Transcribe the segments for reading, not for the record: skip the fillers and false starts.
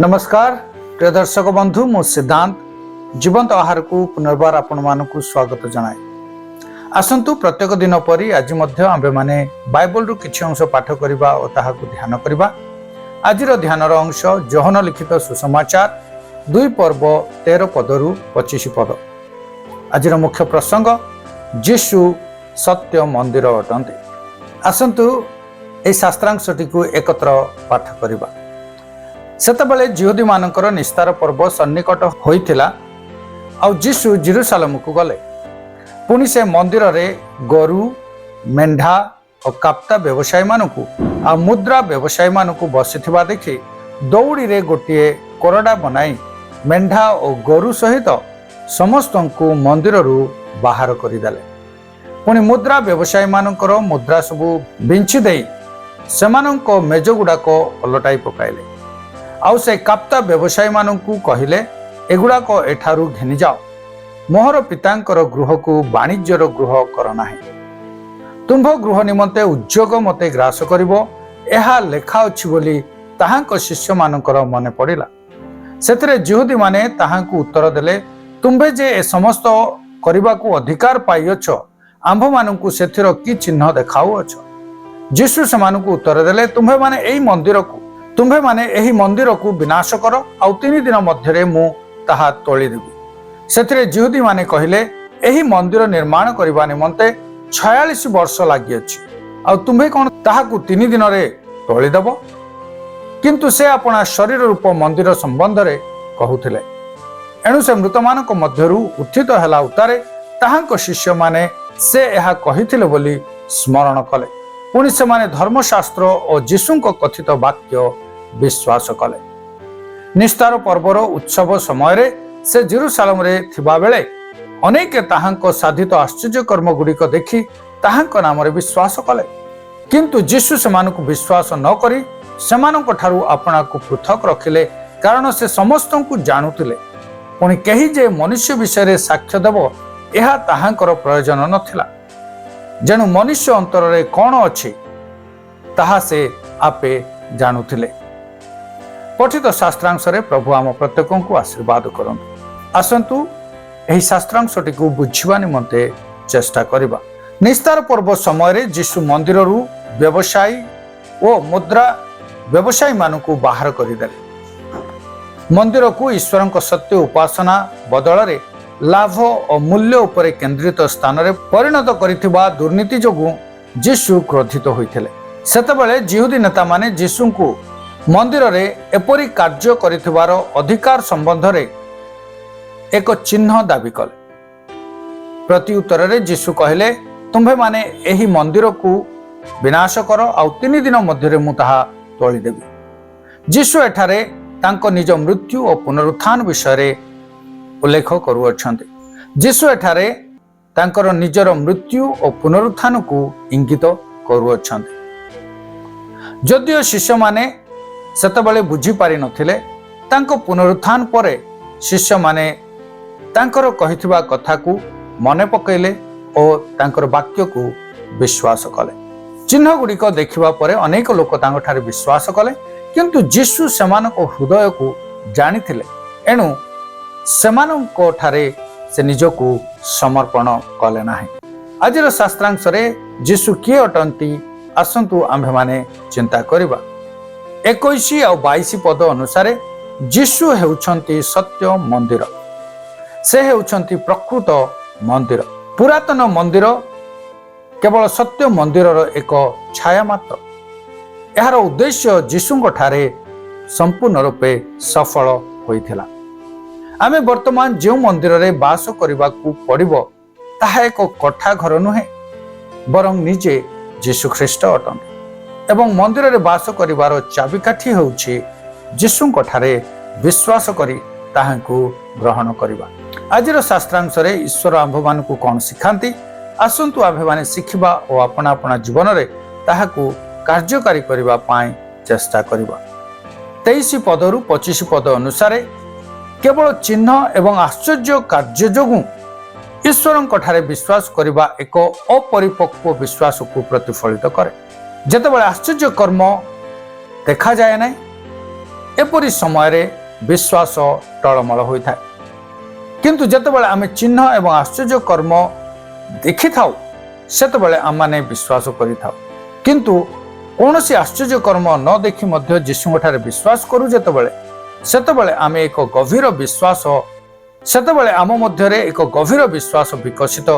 नमस्कार प्रिय दर्शक बंधु मो सिद्धांत जीवंत आहार को पुनर्बार आपण मानक स्वागत जनाए। आसंतु प्रत्येक दिन परी आज आम्भे माने बाइबल रु किछि अंश पाठ करिबा और ताहाकु ध्यान करिबा। आजिर ध्यानर अंश योहन लिखित सुसमाचार 2 पर्व 13 पदरु 25 पद। आजिर मुख्य प्रसंग यीशु सत्य मंदिर अटंती। आसंतु ए शास्त्रांशटी को एकत्र पाठ करिबा। सेतबेले जिहुदी मानकर निस्तार पर्व सन्निकट होइथिला आउ यीशु जेरुसालेम को गले। पुणी से मंदिर रे गोरु मेंढा और काप्ता व्यवसायी मानकु आ मुद्रा व्यवसायी मानकु बसिथिबा देखि दौड़ी रे गोटिए कोरडा बनाई मेंढा और गोरु सहित समस्तंकु मंदिर रु बाहर करिदेले। पुणी मुद्रा व्यवसायी मानकर मुद्रा सबु बिंछि देई सेमानंको मेज गुडाको पलटाई पकाइले। आउ से काप्ता व्यवसायी मानकु कहिले एगुड़ाक एठारु घिनि जाओ, मोहर पितांकर गृह को वाणिज्यर गृह कर नाही। तुम्भ गृह निमंते उद्योग मते ग्रास करिवो एहा लेखा अछि बोली ताहांक शिष्य मानकर मने पड़िला। सेतरे जिहुदी माने ताहांकु उत्तर देले, तुम्भे जे ए समस्त करिबाकू अधिकार पाइयछ आंभ मानकु सेथिर की चिन्ह देखाउ अछ। यीशु सेमानकु उत्तर देले, तुम्भे माने एही मंदिर को विनाश कर आउ 3 दिन मध्यरे मु ताहा तोली देबी। सेथिरे जिहुदी माने कहिले, एही मंदिर निर्माण करिबा निमंते 46 वर्ष लागि अछि आउ तुम्भे कोन ताहाकु 3 दिन रे तोली देबो। किंतु से अपना शरीर रूप मंदिर संबंध रे कहुथिले। एणु से मृतमानक मध्यरु उत्थित हैला उतारे ताहांक शिष्य माने से एहा कहिथिले बोली स्मरण कले। पुणी से माने धर्मशास्त्र और यीशुंक कथित वाक्य विश्वास कले। निस्तार पर्वर उत्सव समय रे से जेरुसालेम रे थिबा बेले अनेक ताहांक साधित आश्चर्य कर्म गुड़िक देखि ताहांक नाम रे विश्वास कले। किंतु यीशु सेमानकु विश्वास न करी सेमानक ठारू आपना को पृथक रखिले, कारण से समस्तंकु जानुतिले। पुणी केही जे मनुष्य विषय रे साक्ष्य देबो एहा ताहांकर प्रयोजन नथिला। जेनु मनुष्य अंतर रे कोन अछि ताहा से आपे जानुतिले। पठित शास्त्रांश रे प्रभु आम प्रत्येकों को आशीर्वाद करंतु। आसंतु एही शास्त्रांशटी को बुझिबा निमंते चेष्टा करिबा। निस्तार पर्व समय रे यीशु मंदिर रु व्यवसायी ओ मुद्रा व्यवसायी मानकु बाहर करिदेले। मंदिर को ईश्वरक सत्य उपासना बदल रे लाभ और मूल्य उपरे केंद्रित स्थान रे परिणत करिथिबा दुर्नीति जोगु यीशु क्रोधित होइथिले। सेतबेले जिहुदी नेता माने यीशु को मंदिर रे एपरि कार्य करिथिबार अधिकार संबंध रे एक चिन्ह दाबी कले। प्रति उत्तर रे यीशु कहले, तुम्भे माने एही मंदिर को विनाश कर आउ 3 दिन मध्य रे मु ताहा तोली देबी। यीशु एठारे तांको निज मृत्यु और पुनरुत्थान विषय रे उल्लेख करुअछन्ति। यीशु एठारे तांकर निजर मृत्यु और पुनरुत्थान को इंगित करुअछन्ति। जदियो शिष्य माने सेतबेले बुझी पारि नथिले, तांको पुनरुत्थान परे शिष्य माने तांकर कहिथिबा कथा को मने पकैले और तांकर वाक्य को विश्वास कले। चिन्ह गुड़िक देखिबा परे अनेक लोक तांको ठारे विश्वास कले, किंतु यीशु सेमानको हृदय को जानिथिले। एणु सेमानको ठारे से निजको समर्पण कले नाही। आजिर शास्त्रांश रे यीशु किए अटंती आसंतु आम्भे माने चिंता करिबा। 21 और 22 पद अनुसार यीशु हेउछंती सत्य मंदिर। से हेउछंती प्रकृत मंदिर। पुरातन मंदिर केवल सत्य मंदिरर एक छाया मात्र। यार उद्देश्य यीशुଙ୍କ ठारे संपूर्ण रूपे सफल होइथिला। आमे वर्तमान जो मंदिर रे बास करबा को पड़िबो ताहा एक कोठा घर नुहे, बरं निजे यीशु ख्रीष्ट अटंती। एवं मंदिर रे बास करिवार चाबिकाठी होउछि यीशुଙ୍କ ठारे विश्वास करी ताहांकु ग्रहण करिबा। आजिर शास्त्रांश रे ईश्वर आंभ मानकु कोन सिखांती आसंतु आंभे माने सिखिबा और अपना अपना जीवन रे ताहाकु कार्यकारी करिबा पाई चेष्टा करिबा। 23 पदरु 25 पद अनुसार केवल चिन्ह एवं आश्चर्य कार्य जोगु ईश्वरଙ୍କ ठारे विश्वास करिबा एक अपरिपक्व विश्वास को प्रतिफलित करे। जेतेबेले आश्चर्य कर्म देखा जाए ना, एपरी समय विश्वास टलमल होता है। किंतु जितेबाला आम चिन्ह एवं आश्चर्य कर्म देखि था सेतबेले आम माने विश्वास करि था। किंतु कौन सी आश्चर्य कर्म न देखि मध्य यीशु ठारे विश्वास करू जेतेबेले सेतेबेले आम एक गभीर विश्वास सेतेबेले आम मध्यरे एक गभीर विश्वास विकसित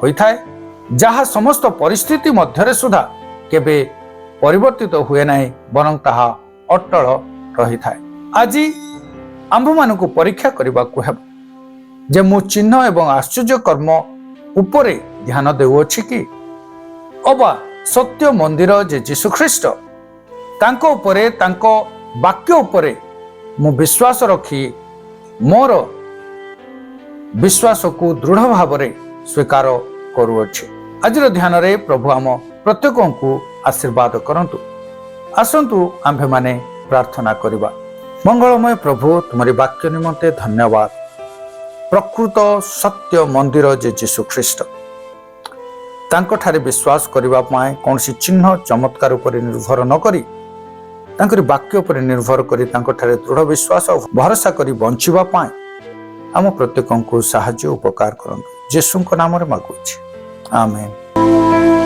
होता है, जहाँ समस्त परिस्थिति मध्यरे सुधा केबे परिवर्तित हुए नहीं बरं ताहा अटल रही था। आज आंभ मानकु परीक्षा करबा को हेब जे मु चिन्ह एवं आश्चर्य कर्म उपरे ध्यान देउछि कि अबा सत्य मंदिर जे यीशु ख्रीष्ट तांको उपरे तांको वाक्य उपरे मु विश्वास रखी मोर विश्वास को दृढ़ भाव स्वीकार करुअछि। आज ध्यान रे प्रभु आम प्रत्येक को आशीर्वाद करंतु। आसंतु आंभे माने प्रार्थना करिबा। मंगलमय प्रभु तुम्हारी वाक्य निमंते धन्यवाद। प्रकृत सत्य मंदिर जे यीशु ख्रीष्ट तांको ठारे विश्वास करिबा पाए कौन सी चिन्ह चमत्कार उपर निर्भर न करी तांकरी वाक्य उपर निर्भर करी तांको ठारे दृढ़ विश्वास और भरोसा करी बंचिबा पाए आम प्रत्येक को साहाय्य उपकार करंतु। यीशु नाम रे मागुछि, आमेन।